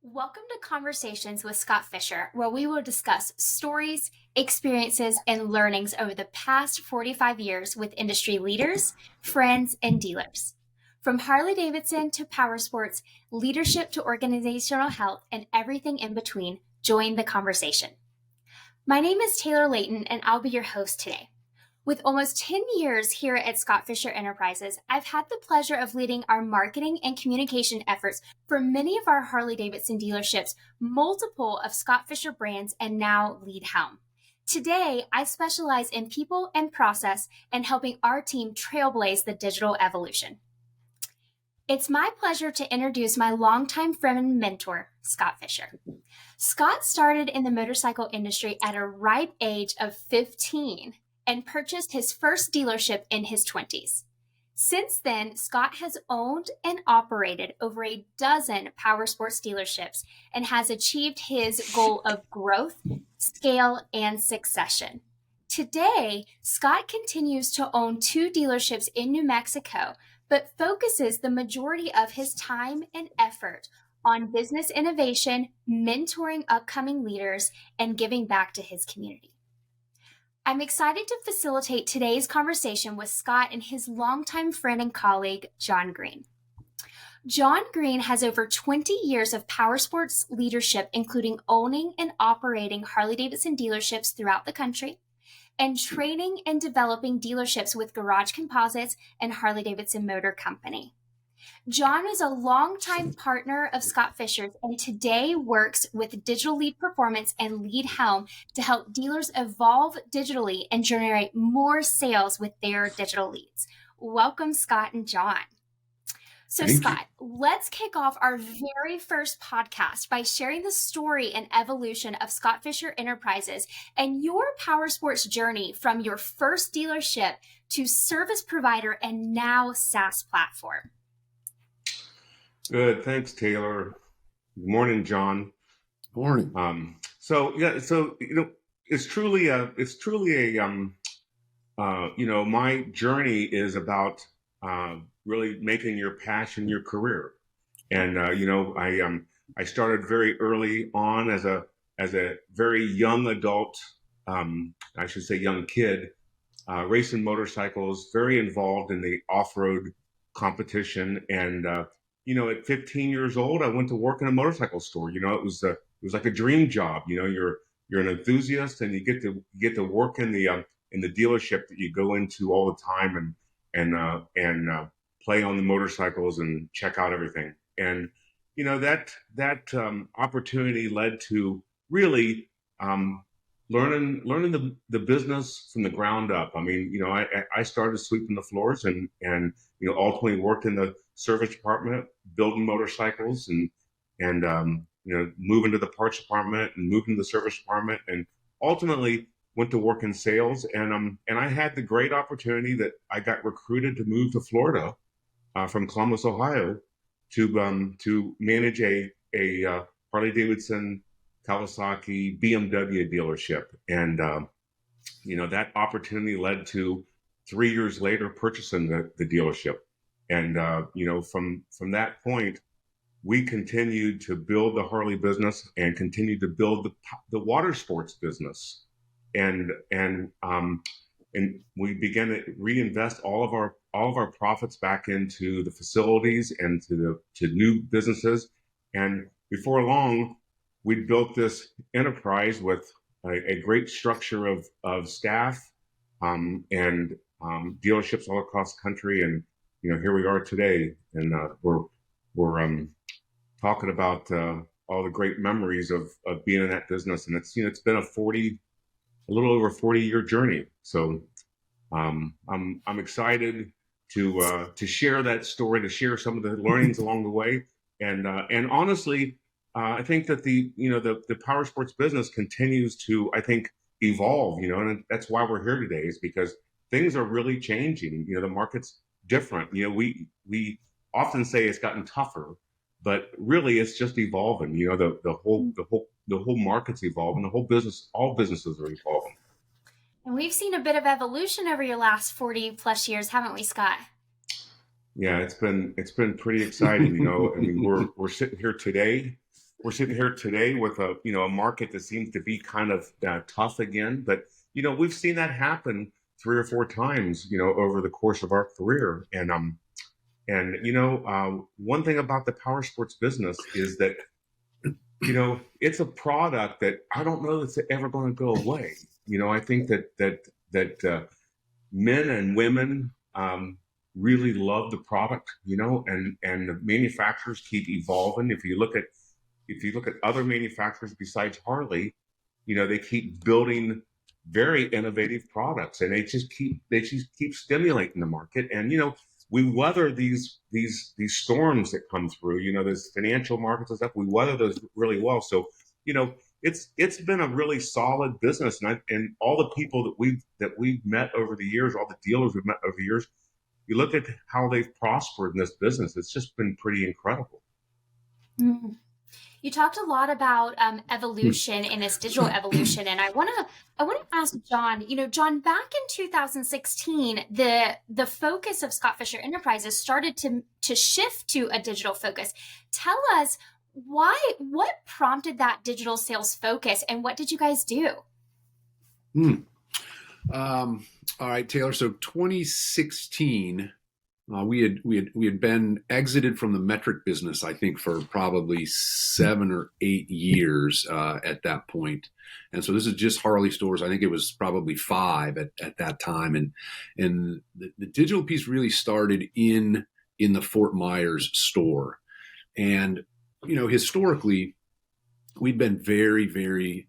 Welcome to Conversations with Scott Fischer, where we will discuss stories, experiences, and learnings over the past 45 years with industry leaders, friends, and dealers. From Harley-Davidson to powersports, leadership to organizational health, and everything in between, join the conversation. My name is Taylor Layton, and I'll be your host today. With almost 10 years here at Scott Fischer Enterprises, I've had the pleasure of leading our marketing and communication efforts for many of our Harley-Davidson dealerships, multiple of Scott Fischer brands, and now lead Helm. Today, I specialize in people and process and helping our team trailblaze the digital evolution. It's my pleasure to introduce my longtime friend and mentor, Scott Fischer. Scott started in the motorcycle industry at a ripe age of 15 and purchased his first dealership in his 20s. Since then, Scott has owned and operated over a dozen powersports dealerships and has achieved his goal of growth, scale, and succession. Today, Scott continues to own two dealerships in New Mexico, but focuses the majority of his time and effort on business innovation, mentoring upcoming leaders, and giving back to his community. I'm excited to facilitate today's conversation with Scott and his longtime friend and colleague, John Greene. John Greene has over 20 years of powersports leadership, including owning and operating Harley-Davidson dealerships throughout the country and training and developing dealerships with Garage Composites and Harley-Davidson Motor Company. John is a longtime partner of Scott Fischer's and today works with Digital Lead Performance and Lead Helm to help dealers evolve digitally and generate more sales with their digital leads. Welcome, Scott and John. So Scott, let's kick off our very first podcast by sharing the story and evolution of Scott Fischer Enterprises and your powersports journey from your first dealership to service provider and now SaaS platform. Good. Thanks, Taylor. Good morning, John. Morning. It's truly a my journey is about really making your passion your career. And I started very early on as a very young adult, I should say young kid, racing motorcycles, very involved in the off-road competition. And at 15 years old, I went to work in a motorcycle store. It was like a dream job. You're an enthusiast, and you get to work in the dealership that you go into all the time, and play on the motorcycles and check out everything. And that opportunity led to really learning the business from the ground up. I mean, I started sweeping the floors and ultimately worked in the service department, building motorcycles and moving to the parts department and moving to the service department, and ultimately went to work in sales. And I had the great opportunity that I got recruited to move to Florida from Columbus, Ohio, to manage a Harley-Davidson, Kawasaki, BMW dealership. And that opportunity led to 3 years later purchasing the dealership. And from that point, we continued to build the Harley business and continued to build the water sports business. And we began to reinvest all of our profits back into the facilities and to new businesses. And before long, we built this enterprise with a great structure of staff and dealerships all across the country. And here we are today, and we're talking about all the great memories of being in that business. And it's been a little over 40-year journey. So I'm excited to share that story, to share some of the learnings along the way. And honestly, I think that the power sports business continues to, I think, evolve, and that's why we're here today, is because things are really changing. The market's different. We often say it's gotten tougher, but really it's just evolving. The whole market's evolving. All businesses are evolving. And we've seen a bit of evolution over your last 40 plus years, haven't we, Scott? Yeah, it's been pretty exciting. I mean, we're sitting here today we're sitting here today with a market that seems to be kind of tough again. But we've seen that happen 3 or 4 times over the course of our career. And one thing about the power sports business is that it's a product that I don't know that's ever going to go away. I think that men and women really love the product, and the manufacturers keep evolving. If you look at other manufacturers besides Harley, they keep building very innovative products, and they just keep stimulating the market. And we weather these storms that come through. There's financial markets and stuff. We weather those really well. So it's been a really solid business, and all the people that we've met over the years, all the dealers we've met over the years, you look at how they've prospered in this business. It's just been pretty incredible. Mm. You talked a lot about evolution and this digital evolution, and I want to ask John. John, back in 2016, the focus of Scott Fischer Enterprises started to shift to a digital focus. Tell us what prompted that digital sales focus, and what did you guys do? All right, Taylor. So 2016. We had been exited from the metric business, I think, for probably 7 or 8 years at that point. And so this is just Harley stores. I think it was probably 5 at that time. And the digital piece really started in the Fort Myers store. And, historically, we'd been very, very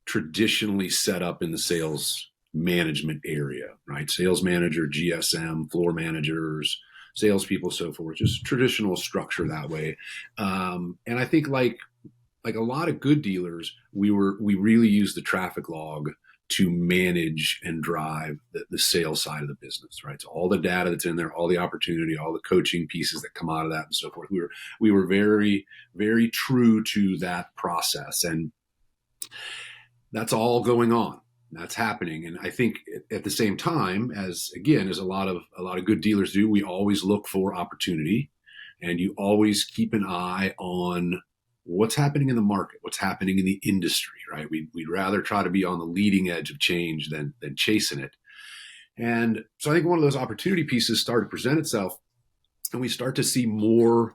traditionally set up in the sales management area, right? Sales manager, GSM, floor managers, salespeople, so forth, just traditional structure that way. And I think like a lot of good dealers, we really use the traffic log to manage and drive the sales side of the business, right? So all the data that's in there, all the opportunity, all the coaching pieces that come out of that and so forth. We were very, very true to that process, and that's all going on. That's happening. And I think at the same time, as a lot of good dealers do, we always look for opportunity, and you always keep an eye on what's happening in the market, what's happening in the industry, right? We'd rather try to be on the leading edge of change than chasing it. And so I think one of those opportunity pieces started to present itself, and we start to see more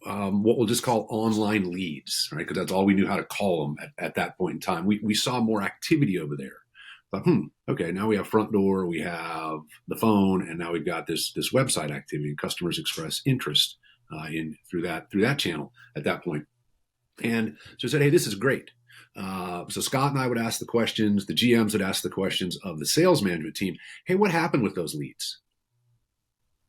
what we'll just call online leads, right? Because that's all we knew how to call them at that point in time. We saw more activity over there. But okay, now we have front door, we have the phone, and now we've got this website activity. Customers express interest through that channel at that point. And so I said, hey, this is great. So Scott and I would ask the questions, the GMs would ask the questions of the sales management team. Hey, what happened with those leads?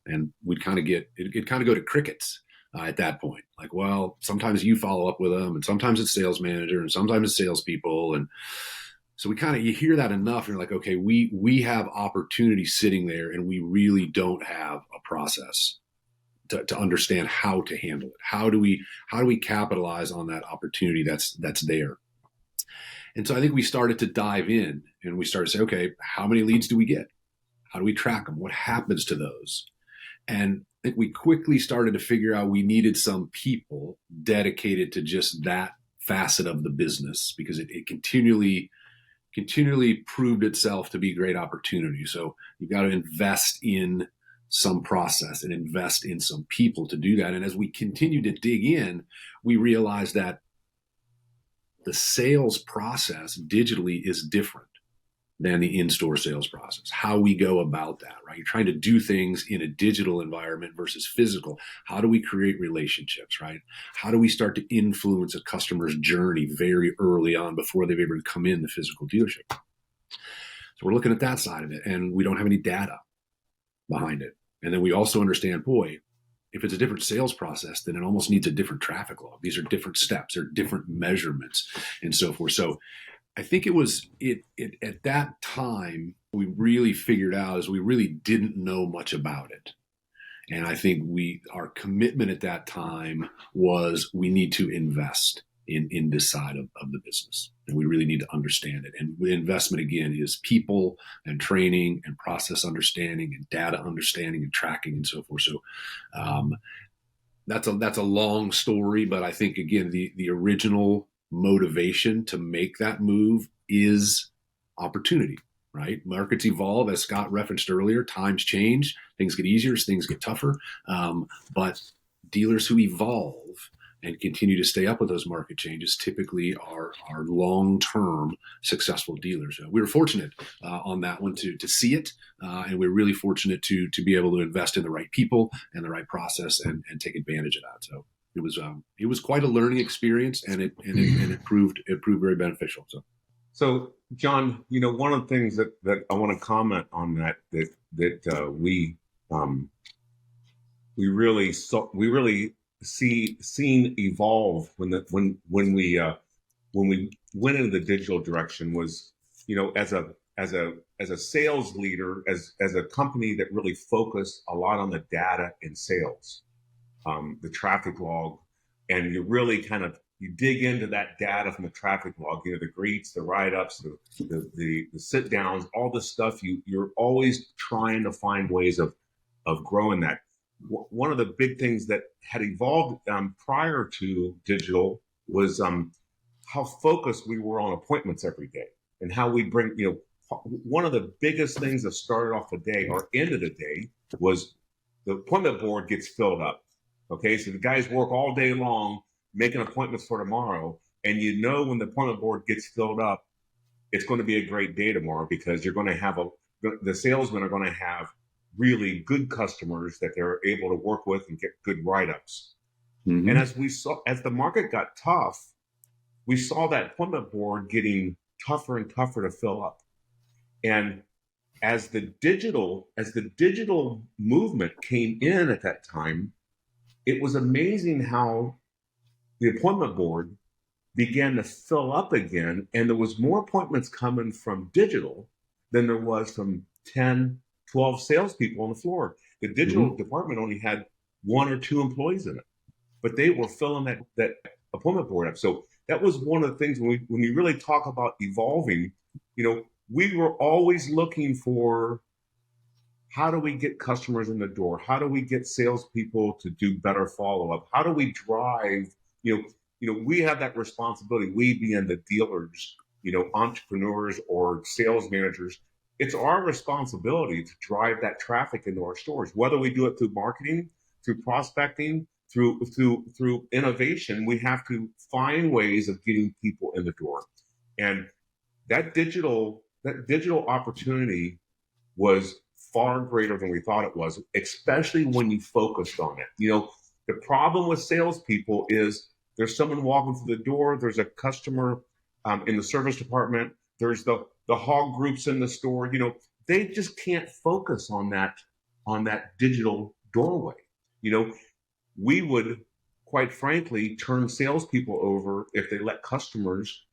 And we'd kind of go to crickets. At that point, like, well, sometimes you follow up with them, and sometimes it's sales manager, and sometimes it's salespeople, and so you hear that enough, and you're like, okay, we have opportunity sitting there, and we really don't have a process to understand how to handle it. How do we capitalize on that opportunity that's there? And so I think we started to dive in, and we started to say, okay, how many leads do we get? How do we track them? What happens to those? And I think we quickly started to figure out we needed some people dedicated to just that facet of the business, because it continually proved itself to be a great opportunity. So you've got to invest in some process and invest in some people to do that. And as we continue to dig in, we realized that the sales process digitally is different than the in-store sales process. How we go about that, right? You're trying to do things in a digital environment versus physical. How do we create relationships, right? How do we start to influence a customer's journey very early on before they've ever come in the physical dealership? So we're looking at that side of it, and we don't have any data behind it. And then we also understand, if it's a different sales process, then it almost needs a different traffic log. These are different steps, they're different measurements and so forth. So I think it was at that time we really figured out is we really didn't know much about it. And I think our commitment at that time was we need to invest in this side of the business. And we really need to understand it. And the investment, again, is people and training and process understanding and data understanding and tracking and so forth. So that's a long story, but I think again the original motivation to make that move is opportunity, right? Markets evolve, as Scott referenced earlier. Times change, things get easier, things get tougher. But dealers who evolve and continue to stay up with those market changes typically are long-term successful dealers. We were fortunate on that one to see it, and we're really fortunate to be able to invest in the right people and the right process and take advantage of that. So it was quite a learning experience, and it proved very beneficial. So John, one of the things that I want to comment on that we really seen evolve when we went into the digital direction was, as a sales leader, as a company that really focused a lot on the data in sales, the traffic log, and you really you dig into that data from the traffic log, the greets, the write-ups, the sit downs, all the stuff. You're always trying to find ways of growing that. One of the big things that had evolved prior to digital was how focused we were on appointments every day, and how we bring, one of the biggest things that started off the day or end of the day was the appointment board gets filled up. Okay, so the guys work all day long making appointments for tomorrow, and when the appointment board gets filled up, it's going to be a great day tomorrow, because you're going to have the salesmen are going to have really good customers that they're able to work with and get good write-ups. Mm-hmm. And as the market got tough, we saw that appointment board getting tougher and tougher to fill up. And as the digital movement came in at that time, it was amazing how the appointment board began to fill up again, and there was more appointments coming from digital than there was from 10, 12 salespeople on the floor. The digital mm-hmm. department only had 1 or 2 employees in it, but they were filling that appointment board up. So that was one of the things when you really talk about evolving, we were always looking for, how do we get customers in the door? How do we get salespeople to do better follow-up? How do we drive, we have that responsibility, we being the dealers, entrepreneurs or sales managers. It's our responsibility to drive that traffic into our stores, whether we do it through marketing, through prospecting, through innovation. We have to find ways of getting people in the door. And that digital opportunity was far greater than we thought it was, especially when you focused on it. The problem with salespeople is there's someone walking through the door, there's a customer in the service department, there's the hog groups in the store. They just can't focus on that digital doorway. We would, quite frankly, turn salespeople over if they let customers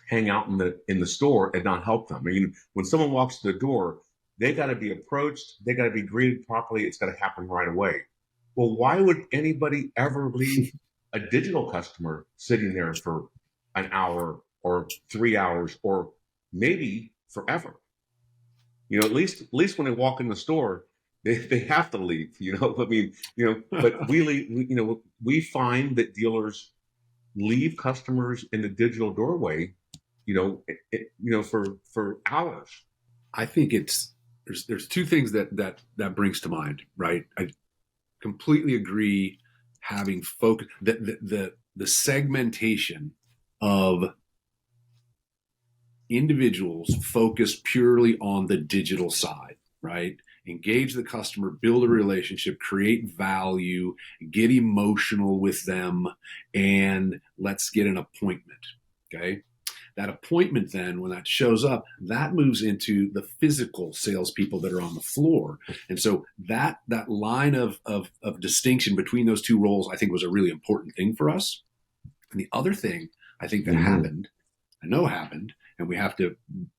hang out in the store and not help them. When someone walks to the door, they got to be approached, they got to be greeted properly. It's got to happen right away. Well, why would anybody ever leave a digital customer sitting there for an hour or 3 hours or maybe forever? At least when they walk in the store, they have to leave. But we find that dealers leave customers in the digital doorway, for hours. I think there's 2 things that brings to mind, right? I completely agree. Having focus, the segmentation of individuals focused purely on the digital side, right? Engage the customer, build a relationship, create value, get emotional with them, and let's get an appointment. Okay. That appointment then, when that shows up, that moves into the physical salespeople that are on the floor. And so that line of distinction between those 2 roles, I think, was a really important thing for us. And the other thing I think that happened, and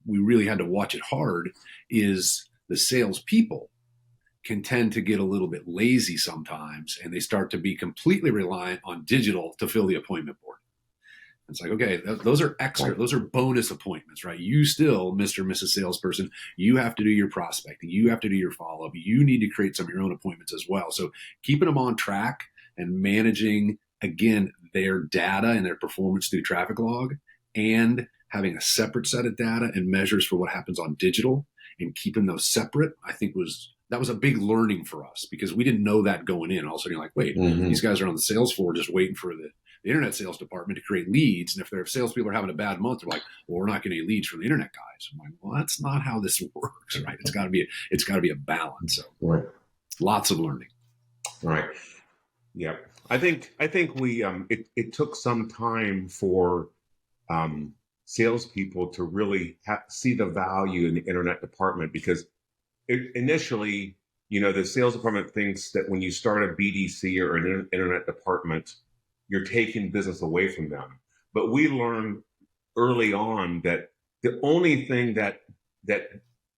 we really had to watch it hard, is the salespeople can tend to get a little bit lazy sometimes, and they start to be completely reliant on digital to fill the appointment board. It's like, okay, those are extra, those are bonus appointments, right? You still, Mr. and Mrs. Salesperson, you have to do your prospecting. You have to do your follow-up. You need to create some of your own appointments as well. So keeping them on track and managing, again, their data and their performance through traffic log, and having a separate set of data and measures for what happens on digital and keeping those separate, I think that was a big learning for us, because we didn't know that going in. All of a sudden you're like, wait, these guys are on the sales floor just waiting for the internet sales department to create leads. And if salespeople are having a bad month, they're like, well, we're not getting any leads from the internet guys. I'm like, well, that's not how this works, right? It's got to be a balance. So right. Lots of learning. Right. Yeah. I think we it took some time for salespeople to really see the value in the internet department, because initially, the sales department thinks that when you start a BDC or an internet department, you're taking business away from them. But we learned early on that the only thing that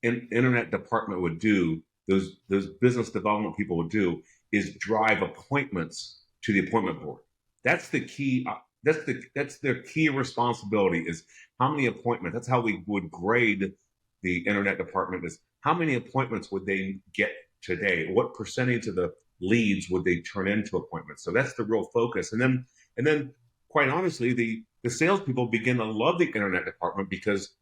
internet department would do, those business development people would do, is drive appointments to the appointment board. That's the key. That's their key responsibility, is how many appointments. That's how we would grade the internet department, is how many appointments would they get today? What percentage of the leads would they turn into appointments? So that's the real focus. And then quite honestly, the salespeople begin to love the internet department, because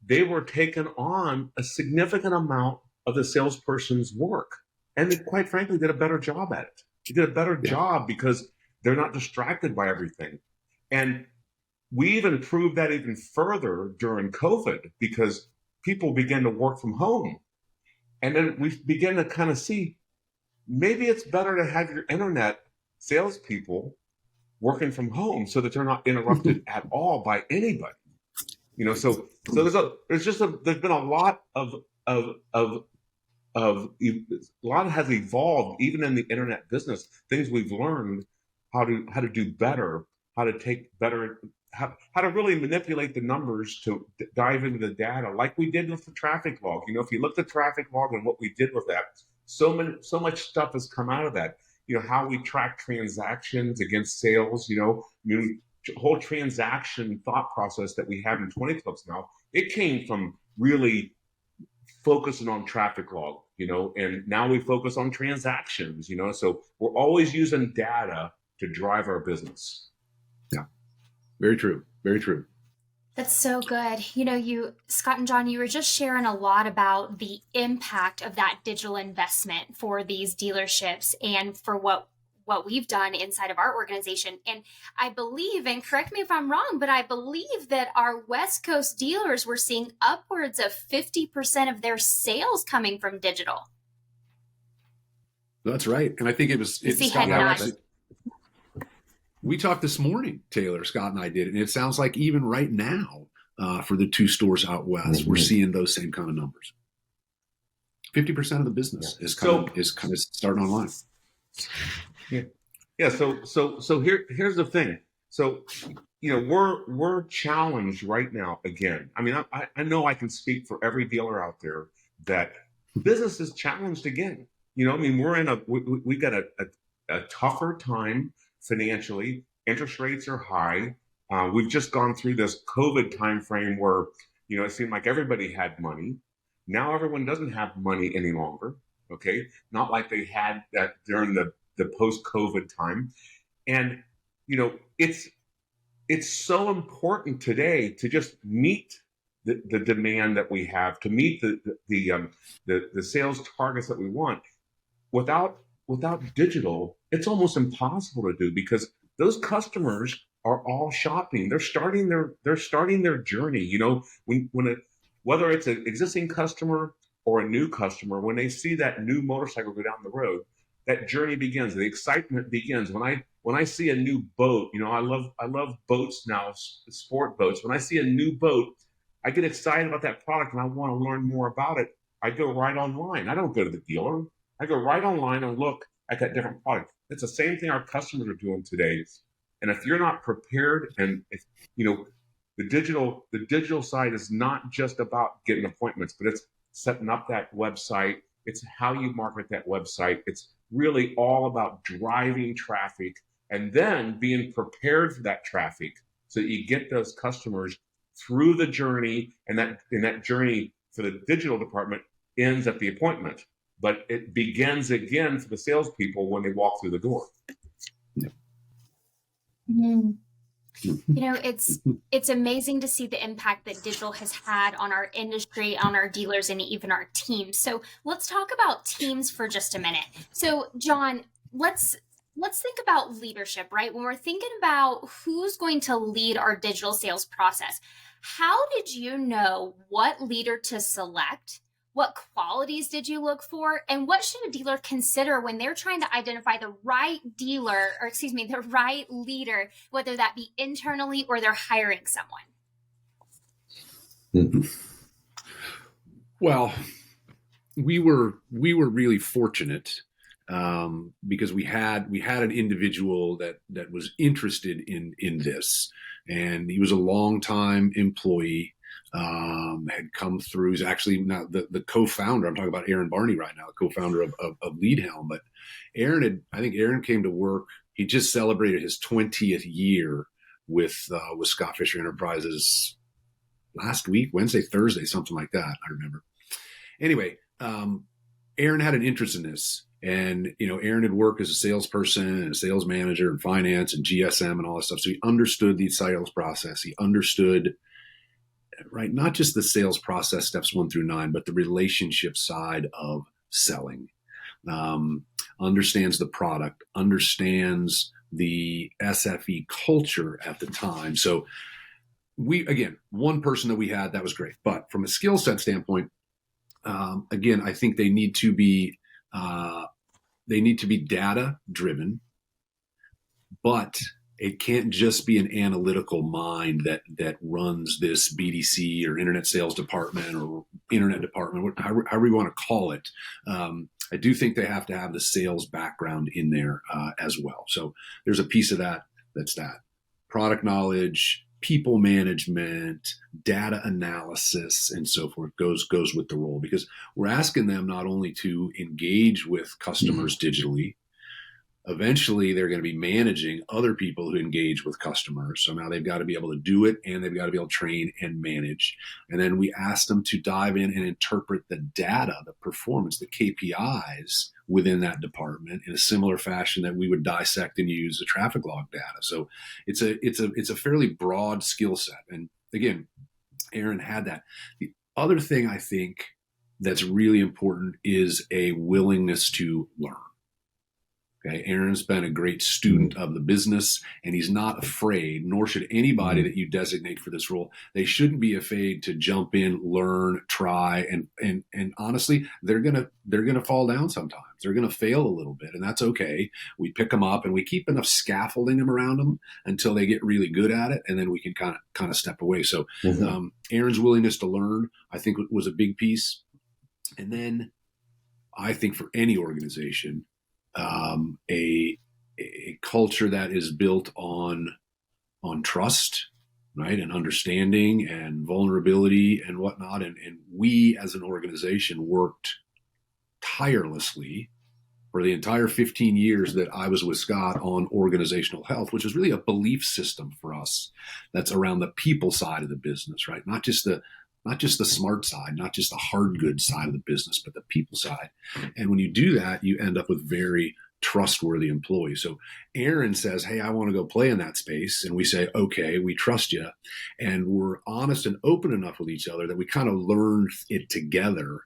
they were taking on a significant amount of the salesperson's work. And they, quite frankly, did a better job at it. They did a better job because they're not distracted by everything. And we even proved that even further during COVID, because people began to work from home. And then we began to kind of see, maybe it's better to have your internet salespeople working from home so that they're not interrupted at all by anybody. So there's been a lot has evolved even in the internet business. Things we've learned how to do better, how to take better, how to really manipulate the numbers to dive into the data, like we did with the traffic log. If you look at the traffic log and what we did with that, so much stuff has come out of that. How we track transactions against sales. The whole transaction thought process that we have in 20 Clubs now, it came from really focusing on traffic log, and now we focus on transactions, so we're always using data to drive our business. Yeah, very true. Very true. That's so good. Scott and John, you were just sharing a lot about the impact of that digital investment for these dealerships and for what we've done inside of our organization. And I believe, and correct me if I'm wrong, but I believe that our West Coast dealers were seeing upwards of 50% of their sales coming from digital. That's right. And I think we talked this morning, Taylor, Scott and I did, and it sounds like even right now, for the two stores out west, we're seeing those same kind of numbers. 50% of the business is kind of starting online. Yeah. So here's the thing. So we're challenged right now again. I mean, I know I can speak for every dealer out there that business is challenged again. We're we got a tougher time financially. Interest rates are high. We've just gone through this COVID time frame where, it seemed like everybody had money. Now everyone doesn't have money any longer. Okay. Not like they had that during the post-COVID time. And, it's so important today to just meet the demand that we have, to meet the sales targets that we want. Without digital, it's almost impossible to do, because those customers are all shopping. They're starting their journey. Whether it's an existing customer or a new customer, when they see that new motorcycle go down the road, that journey begins. The excitement begins. When I see a new boat, I love boats now, sport boats. When I see a new boat, I get excited about that product and I want to learn more about it. I go right online. I don't go to the dealer. I go right online and look at that different product. It's the same thing our customers are doing today. And if you're not prepared, and the digital side is not just about getting appointments, but it's setting up that website. It's how you market that website. It's really all about driving traffic and then being prepared for that traffic so that you get those customers through the journey, and that journey for the digital department ends at the appointment. But it begins again for the salespeople when they walk through the door. Mm. It's amazing to see the impact that digital has had on our industry, on our dealers, and even our teams. So let's talk about teams for just a minute. So John, let's think about leadership, right? When we're thinking about who's going to lead our digital sales process, how did you know what leader to select? What qualities did you look for? And what should a dealer consider when they're trying to identify the right dealer, or excuse me, the right leader, whether that be internally or they're hiring someone? Well, we were really fortunate because we had an individual that was interested in this, and he was a longtime employee. Had come through. He's actually now the co-founder. I'm talking about Aaron Barney right now, the co-founder of Lead Helm. But I think Aaron came to work. He just celebrated his 20th year with Scott Fischer Enterprises last week, Wednesday, Thursday, something like that. I remember. Anyway, Aaron had an interest in this. And, Aaron had worked as a salesperson and a sales manager in finance and GSM and all that stuff. So he understood the sales process. He understood, right, not just the sales process steps 1 through 9, but the relationship side of selling. Understands the product, understands the SFE culture at the time. So one person that we had, that was great. But from a skill set standpoint, again, I think they need to be data driven, but it can't just be an analytical mind that runs this BDC or internet sales department or internet department, however you want to call it. I do think they have to have the sales background in there as well. So there's a piece of that's product knowledge, people management, data analysis, and so forth goes with the role, because we're asking them not only to engage with customers digitally. Eventually, they're going to be managing other people who engage with customers. So now they've got to be able to do it, and they've got to be able to train and manage. And then we ask them to dive in and interpret the data, the performance, the KPIs within that department in a similar fashion that we would dissect and use the traffic log data. So it's a fairly broad skill set. And again, Aaron had that. The other thing I think that's really important is a willingness to learn. Okay, Aaron's been a great student of the business, and he's not afraid, nor should anybody that you designate for this role. They shouldn't be afraid to jump in, learn, try, and honestly, they're gonna fall down sometimes. They're gonna fail a little bit, and that's okay. We pick them up and we keep enough scaffolding them around them until they get really good at it, and then we can kind of step away. So Aaron's willingness to learn, I think, was a big piece. And then I think for any organization, a culture that is built on trust, right, and understanding and vulnerability and whatnot. And we as an organization worked tirelessly for the entire 15 years that I was with Scott on organizational health, which is really a belief system for us that's around the people side of the business, right? Not just the smart side, not just the hard goods side of the business, but the people side. And when you do that, you end up with very trustworthy employees. So Aaron says, hey, I want to go play in that space. And we say, okay, we trust you. And we're honest and open enough with each other that we kind of learned it together.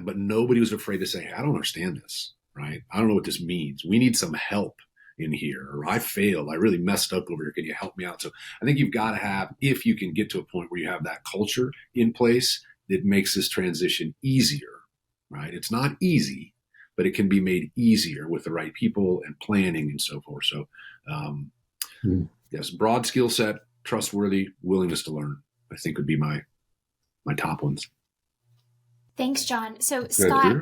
But nobody was afraid to say, hey, I don't understand this, right? I don't know what this means. We need some help in here, or I failed. I really messed up over here. Can you help me out? So I think you've got to have, if you can get to a point where you have that culture in place, it makes this transition easier, right? It's not easy, but it can be made easier with the right people and planning and so forth. So yes, broad skill set, trustworthy, willingness to learn, I think would be my top ones. Thanks, John. So, Scott,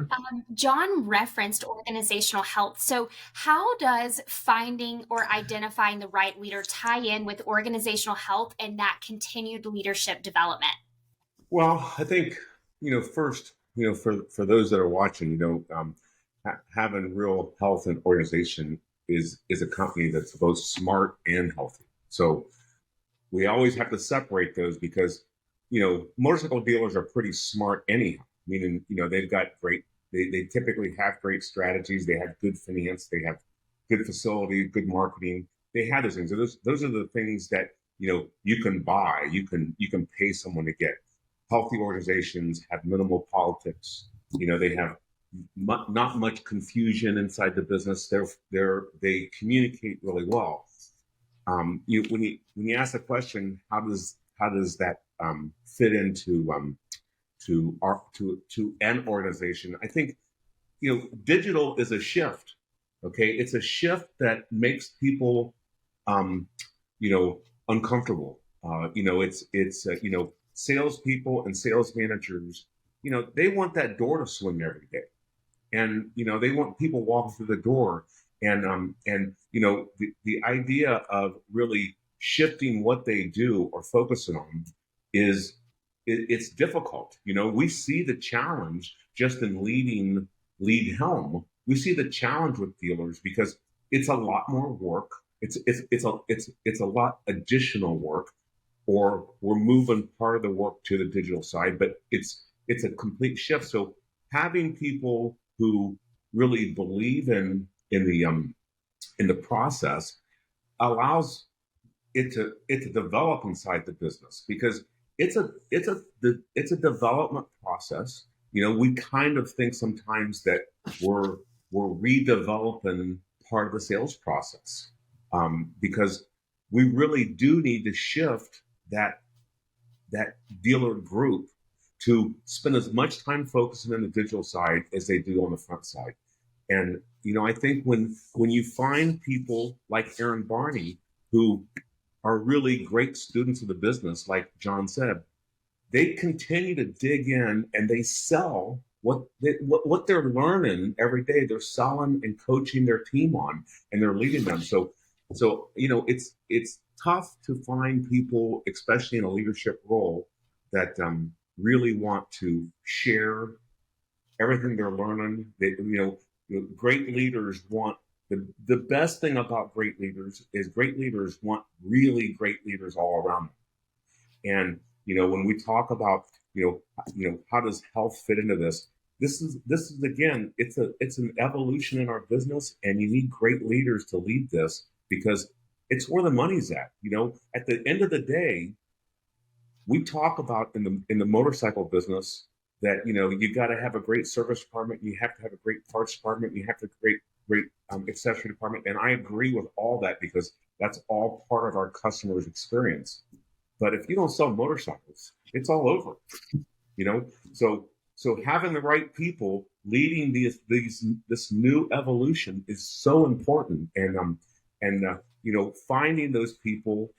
John referenced organizational health. So, how does finding or identifying the right leader tie in with organizational health and that continued leadership development? Well, I think, first, for those that are watching, having real health and organization is a company that's both smart and healthy. So we always have to separate those because, motorcycle dealers are pretty smart anyhow. Meaning, they've got they typically have great strategies. They have good finance. They have good facility, good marketing. they have those things. Those are the things that, you can buy. You can pay someone to get. Healthy organizations have minimal politics. They have not much confusion inside the business. They communicate really well. When you ask the question, how does that fit into to an organization? I think digital is a shift. Okay, it's a shift that makes people uncomfortable. It's salespeople and sales managers. They want that door to swing every day, and they want people walking through the door, and the idea of really shifting what they do or focusing on is it's difficult. We see the challenge just in lead helm. We see the challenge with dealers because it's a lot more work. It's a lot additional work, or we're moving part of the work to the digital side, but it's a complete shift. So having people who really believe in the process allows it to develop inside the business, because it's a development process. We kind of think sometimes that we're redeveloping part of the sales process, because we really do need to shift that dealer group to spend as much time focusing on the digital side as they do on the front side. And I think when you find people like Aaron Barney, who are really great students of the business, like John said, they continue to dig in and they sell what they're learning every day. They're selling and coaching their team on, and they're leading them. So it's tough to find people, especially in a leadership role, that really want to share everything they're learning. Great leaders want the best thing about great leaders is great leaders want really great leaders all around them. And when we talk about how does health fit into this? This is again, it's an evolution in our business, and you need great leaders to lead this, because it's where the money's at. At the end of the day, we talk about in the motorcycle business that you got to have a great service department, you have to have a great parts department, you have to have a great accessory department, and I agree with all that, because that's all part of our customer's experience. But if you don't sell motorcycles, it's all over. So having the right people leading this new evolution is so important, and finding those people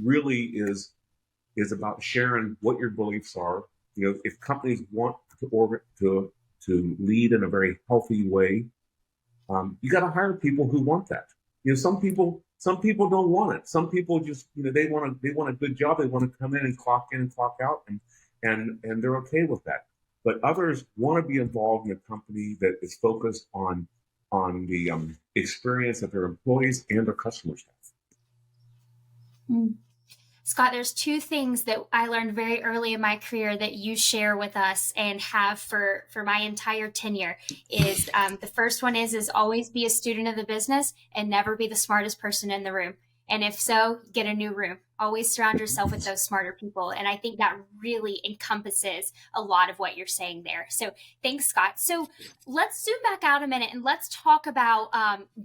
really is about sharing what your beliefs are. If companies want to lead in a very healthy way, you got to hire people who want that. Some people don't want it. Some people just they want a good job. They want to come in and clock out, and they're okay with that. But others want to be involved in a company that is focused on the experience that their employees and their customers have. Mm. Scott, there's two things that I learned very early in my career that you share with us and have for my entire tenure. Is the first one is always be a student of the business and never be the smartest person in the room. And if so, get a new room. Always surround yourself with those smarter people. And I think that really encompasses a lot of what you're saying there. So thanks, Scott. So let's zoom back out a minute and let's talk about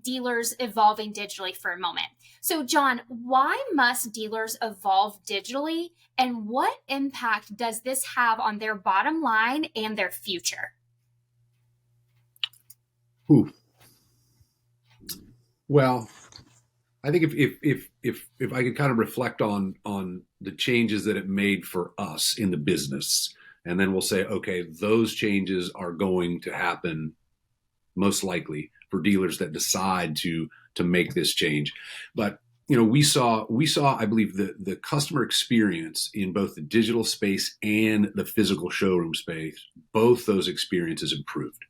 dealers evolving digitally for a moment. So John, why must dealers evolve digitally, and what impact does this have on their bottom line and their future? Ooh. Well, I think if I could kind of reflect on the changes that it made for us in the business, and then we'll say, okay, those changes are going to happen most likely for dealers that decide to make this change. But we saw, I believe, the customer experience in both the digital space and the physical showroom space, both those experiences improved,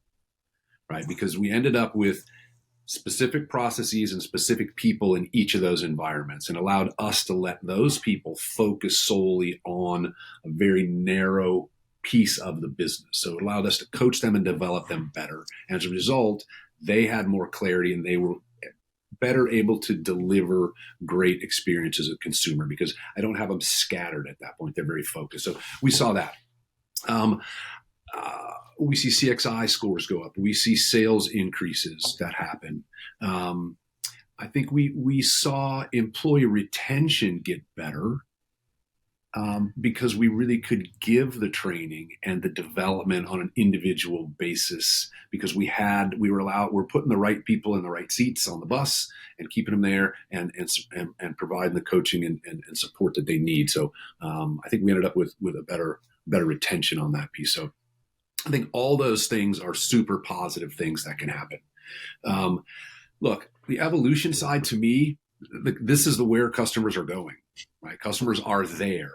right? Because we ended up with specific processes and specific people in each of those environments, and allowed us to let those people focus solely on a very narrow piece of the business. So it allowed us to coach them and develop them better. And as a result, they had more clarity, and they were better able to deliver great experiences as a consumer because I don't have them scattered at that point. They're very focused. So we saw that. We see CXI scores go up. We see sales increases that happen. I think we saw employee retention get better because we really could give the training and the development on an individual basis because we're putting the right people in the right seats on the bus and keeping them there and providing the coaching and support that they need. So I think we ended up with a better retention on that piece. So I think all those things are super positive things that can happen. Look, the evolution side to me, this is where customers are going, right? Customers are there.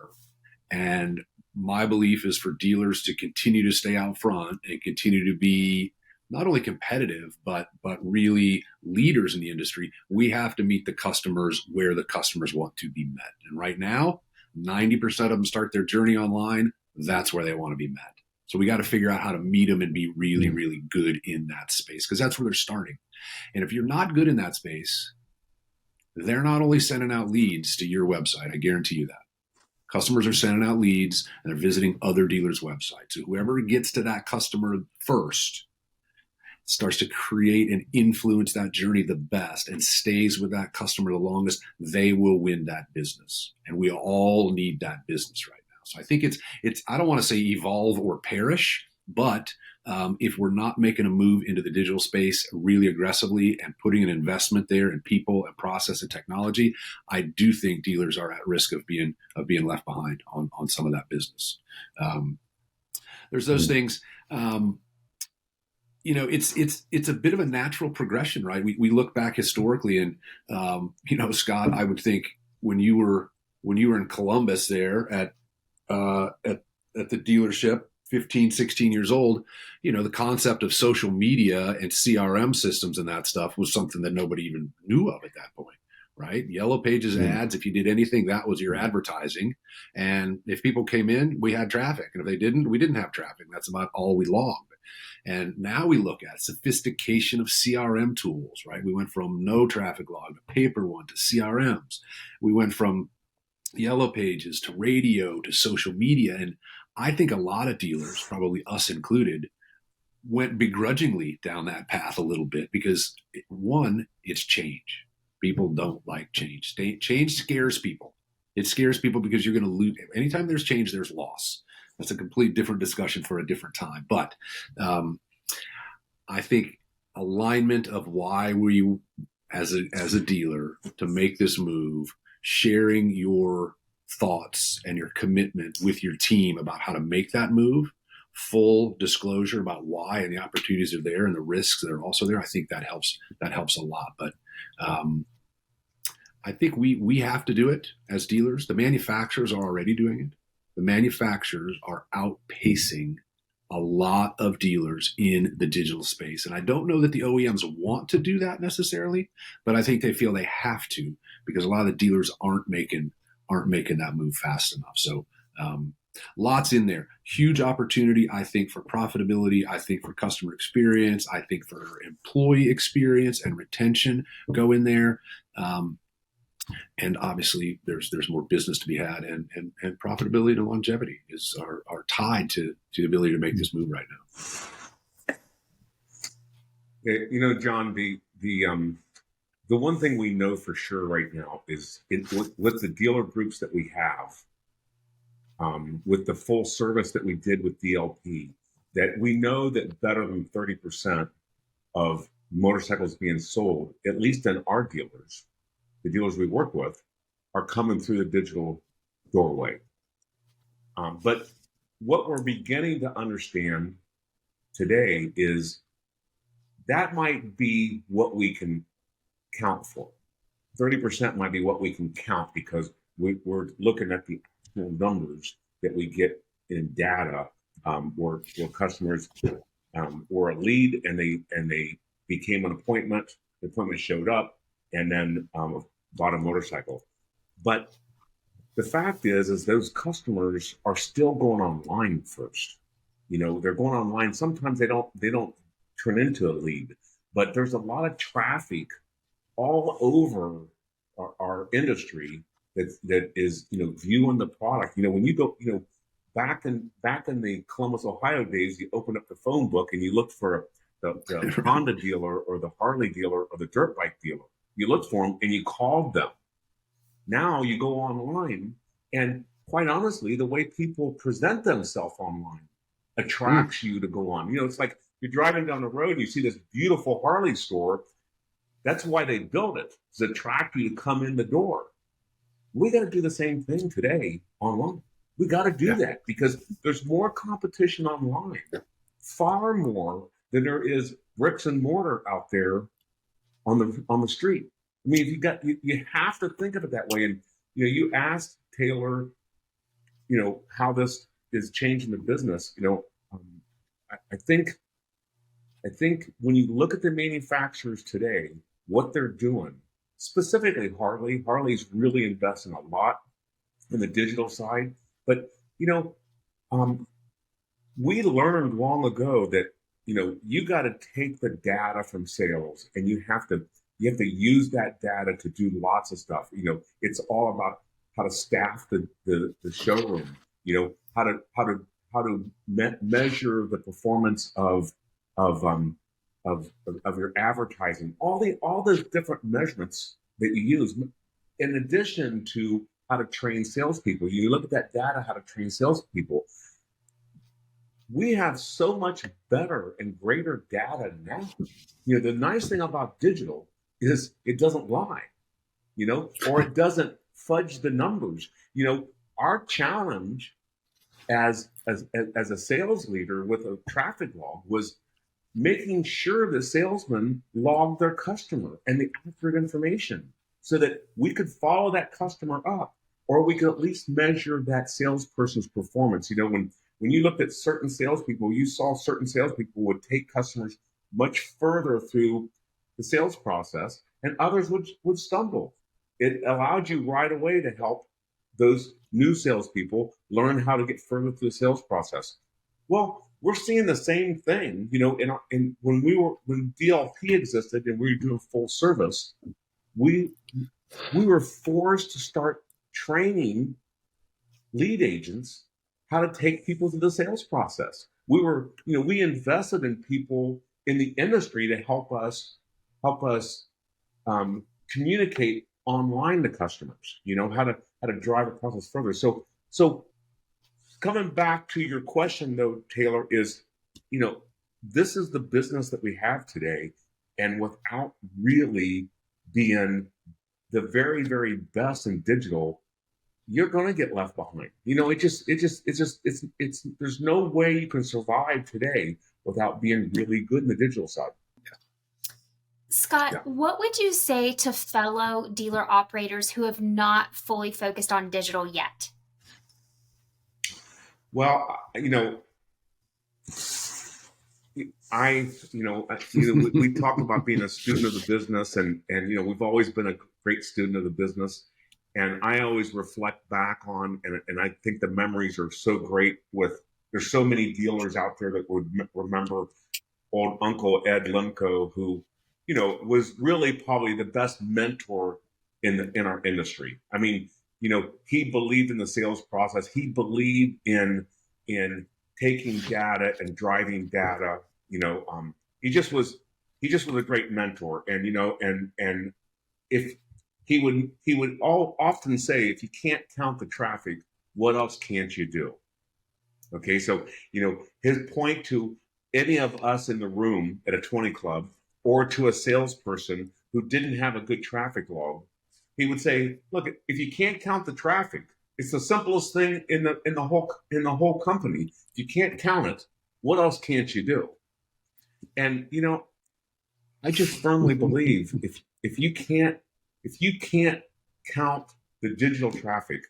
And my belief is for dealers to continue to stay out front and continue to be not only competitive, but really leaders in the industry. We have to meet the customers where the customers want to be met. And right now, 90% of them start their journey online. That's where they want to be met. So we got to figure out how to meet them and be really, really good in that space because that's where they're starting. And if you're not good in that space, they're not only sending out leads to your website. I guarantee you that. Customers are sending out leads and they're visiting other dealers' websites. So whoever gets to that customer first starts to create and influence that journey the best and stays with that customer the longest, they will win that business. And we all need that business right now. So I think it's I don't want to say evolve or perish, but if we're not making a move into the digital space really aggressively and putting an investment there in people and process and technology, I do think dealers are at risk of being left behind on some of that business. There's those things. It's a bit of a natural progression, right? We look back historically, and Scott, I would think when you were in Columbus there at the dealership, 15, 16 years old, the concept of social media and CRM systems and that stuff was something that nobody even knew of at that point, right? Yellow Pages ads, if you did anything, that was your advertising. And if people came in, we had traffic. And if they didn't, we didn't have traffic. That's about all we logged. And now we look at sophistication of CRM tools, right? We went from no traffic log to paper one to CRMs. We went from Yellow Pages to radio to social media. And I think a lot of dealers, probably us included, went begrudgingly down that path a little bit because, one, it's change. People don't like change. Change scares people. It scares people because you're going to lose. Anytime there's change, there's loss. That's a complete different discussion for a different time. But I think alignment of why were you, as a dealer, to make this move, sharing your thoughts and your commitment with your team about how to make that move, full disclosure about why and the opportunities are there and the risks that are also there. I think that helps a lot. But I think we have to do it as dealers. The manufacturers are already doing it. The manufacturers are outpacing a lot of dealers in the digital space. And I don't know that the OEMs want to do that necessarily, but I think they feel they have to because a lot of the dealers aren't making that move fast enough. So lots in there. Huge opportunity, I think, for profitability. I think for customer experience. I think for employee experience and retention go in there. And obviously, there's more business to be had, and profitability and longevity are tied to the ability to make this move right now. John, the one thing we know for sure right now is with the dealer groups that we have, with the full service that we did with DLP, that we know that better than 30% of motorcycles being sold, at least in our dealers, the dealers we work with, are coming through the digital doorway. But what we're beginning to understand today is that might be what we can count for. 30% might be what we can count because we're looking at the actual numbers that we get in data where customers were a lead and they became an appointment. The appointment showed up and then bought a motorcycle. But the fact is those customers are still going online first. They're going online. Sometimes they don't turn into a lead, but there's a lot of traffic all over our industry that is, viewing the product. When you go, back in the Columbus, Ohio days, you opened up the phone book and you looked for the Honda dealer or the Harley dealer or the dirt bike dealer. You looked for them and you called them. Now you go online, and quite honestly, the way people present themselves online attracts you to go on. It's like you're driving down the road and you see this beautiful Harley store. That's why they built it, to attract you to come in the door. We got to do the same thing today online. We got to do that because there's more competition online, far more than there is bricks and mortar out there on the street. I mean, you have to think of it that way. And you asked Taylor, how this is changing the business. I think when you look at the manufacturers today, what they're doing, specifically Harley's really investing a lot in the digital side. But we learned long ago that you got to take the data from sales, and you have to use that data to do lots of stuff. It's all about how to staff the showroom. How to measure the performance of your advertising. All the different measurements that you use, in addition to how to train salespeople. You look at that data, how to train salespeople. We have so much better and greater data now. The nice thing about digital is it doesn't lie, or it doesn't fudge the numbers. Our challenge as a sales leader with a traffic log was making sure the salesman logged their customer and the accurate information so that we could follow that customer up, or we could at least measure that salesperson's performance. When you looked at certain salespeople, you saw certain salespeople would take customers much further through the sales process, and others would stumble. It allowed you right away to help those new salespeople learn how to get further through the sales process. Well, we're seeing the same thing, when DLP existed and we were doing full service, we were forced to start training lead agents how to take people through the sales process. We invested in people in the industry to help us communicate online to customers. How to drive the process further. So coming back to your question, though, Taylor, is this is the business that we have today, and without really being the very, very best in digital, you're going to get left behind. There's no way you can survive today without being really good in the digital side. Scott, what would you say to fellow dealer operators who have not fully focused on digital yet? Well, we talk about being a student of the business, and we've always been a great student of the business. And I always reflect back on, and I think the memories are so great there's so many dealers out there that would remember old Uncle Ed Lemko, who, was really probably the best mentor in our industry. I mean, he believed in the sales process. He believed in taking data and driving data. He just was a great mentor. And if he would often say, if you can't count the traffic, what else can't you do? Okay, so his point to any of us in the room at a 20 club, or to a salesperson who didn't have a good traffic log, he would say, look, if you can't count the traffic, it's the simplest thing in the whole company. If you can't count it, what else can't you do? And I just firmly believe if you can't count the digital traffic,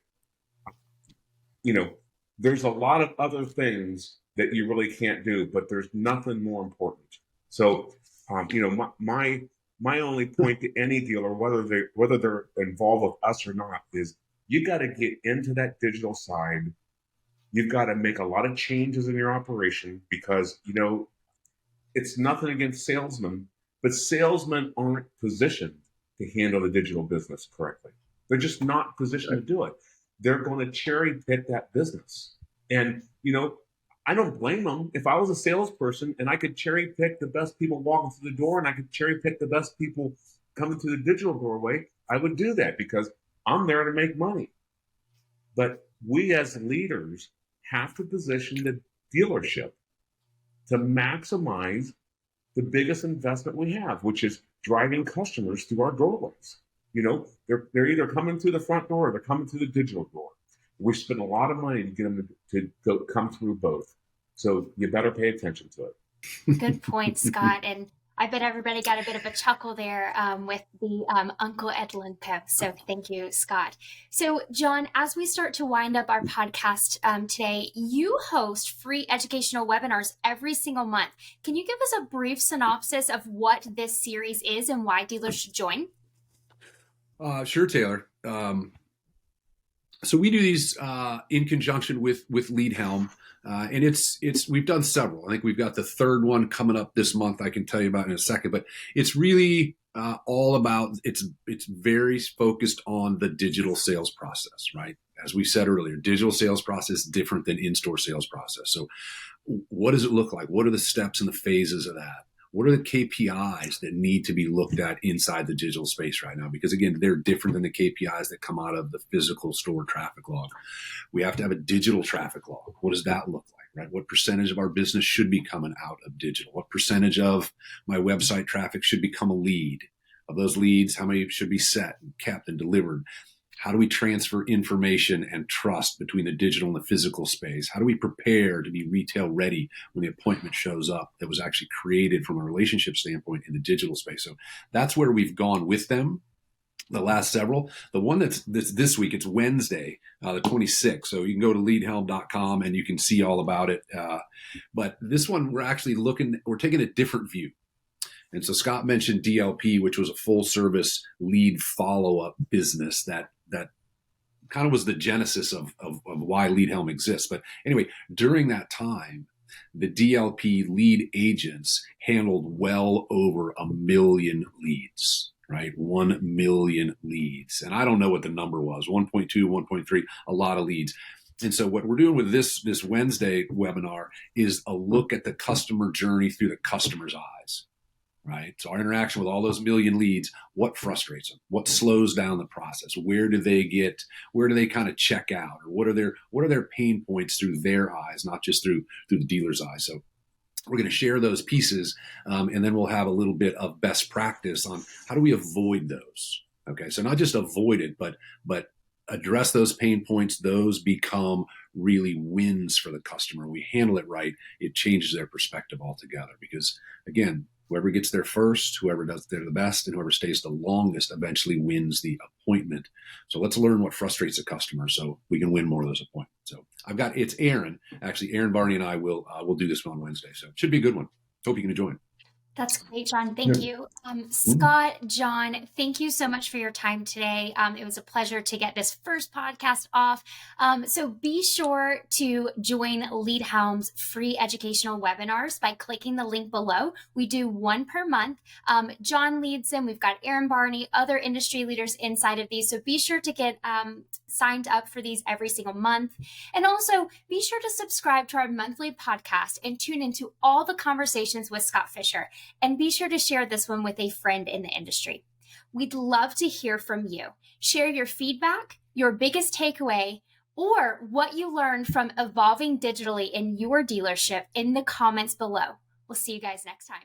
there's a lot of other things that you really can't do, but there's nothing more important. So, my only point to any dealer, whether they're involved with us or not, is you got to get into that digital side. You've got to make a lot of changes in your operation because, it's nothing against salesmen, but salesmen aren't positioned to handle the digital business correctly. They're just not positioned to do it. They're going to cherry pick that business. And, I don't blame them. If I was a salesperson and I could cherry pick the best people walking through the door and I could cherry pick the best people coming through the digital doorway, I would do that because I'm there to make money. But we as leaders have to position the dealership to maximize the biggest investment we have, which is driving customers through our doorways. They're either coming through the front door or they're coming through the digital door. We spend a lot of money to get them to come through both. So you better pay attention to it. Good point, Scott. And I bet everybody got a bit of a chuckle there with the Uncle Edlin pip. So thank you, Scott. So John, as we start to wind up our podcast today, you host free educational webinars every single month. Can you give us a brief synopsis of what this series is and why dealers should join? Sure, Taylor. So we do these in conjunction with Leadhelm, and it's we've done several. I think we've got the third one coming up this month. I can tell you about in a second, but it's really all about it's very focused on the digital sales process, right? As we said earlier, digital sales process is different than in-store sales process. So what does it look like? What are the steps and the phases of that? What are the KPIs that need to be looked at inside the digital space right now? Because again, they're different than the KPIs that come out of the physical store traffic log. We have to have a digital traffic log. What does that look like, right? What percentage of our business should be coming out of digital? What percentage of my website traffic should become a lead? Of those leads, how many should be set and kept and delivered? How do we transfer information and trust between the digital and the physical space? How do we prepare to be retail ready when the appointment shows up that was actually created from a relationship standpoint in the digital space? So that's where we've gone with them the last several. The one that's this week, it's Wednesday, the 26th. So you can go to leadhelm.com and you can see all about it. But this one, we're taking a different view. And so Scott mentioned DLP, which was a full service lead follow-up business that kind of was the genesis of why Leadhelm exists. But anyway, during that time, the DLP lead agents handled well over 1 million leads, right? 1 million leads. And I don't know what the number was, 1.2, 1.3, a lot of leads. And so what we're doing with this Wednesday webinar is a look at the customer journey through the customer's eyes. Right. So our interaction with all those million leads, what frustrates them? What slows down the process? Where do they kind of check out? Or what are their pain points through their eyes, not just through the dealer's eyes? So we're going to share those pieces, and then we'll have a little bit of best practice on how do we avoid those. Okay. So not just avoid it, but address those pain points. Those become really wins for the customer. We handle it right. It changes their perspective altogether because again, whoever gets there first, whoever does there the best, and whoever stays the longest eventually wins the appointment. So let's learn what frustrates a customer so we can win more of those appointments. So it's Aaron. Actually, Aaron Barney and I will do this one on Wednesday. So it should be a good one. Hope you can join. That's great, John. Thank you. Scott, John, thank you so much for your time today. It was a pleasure to get this first podcast off. So be sure to join Leadhelm's free educational webinars by clicking the link below. We do one per month. John leads them. We've got Aaron Barney, other industry leaders inside of these. So be sure to get signed up for these every single month. And also be sure to subscribe to our monthly podcast and tune into all the conversations with Scott Fischer. And be sure to share this one with a friend in the industry. We'd love to hear from you. Share your feedback, your biggest takeaway, or what you learned from evolving digitally in your dealership in the comments below. We'll see you guys next time.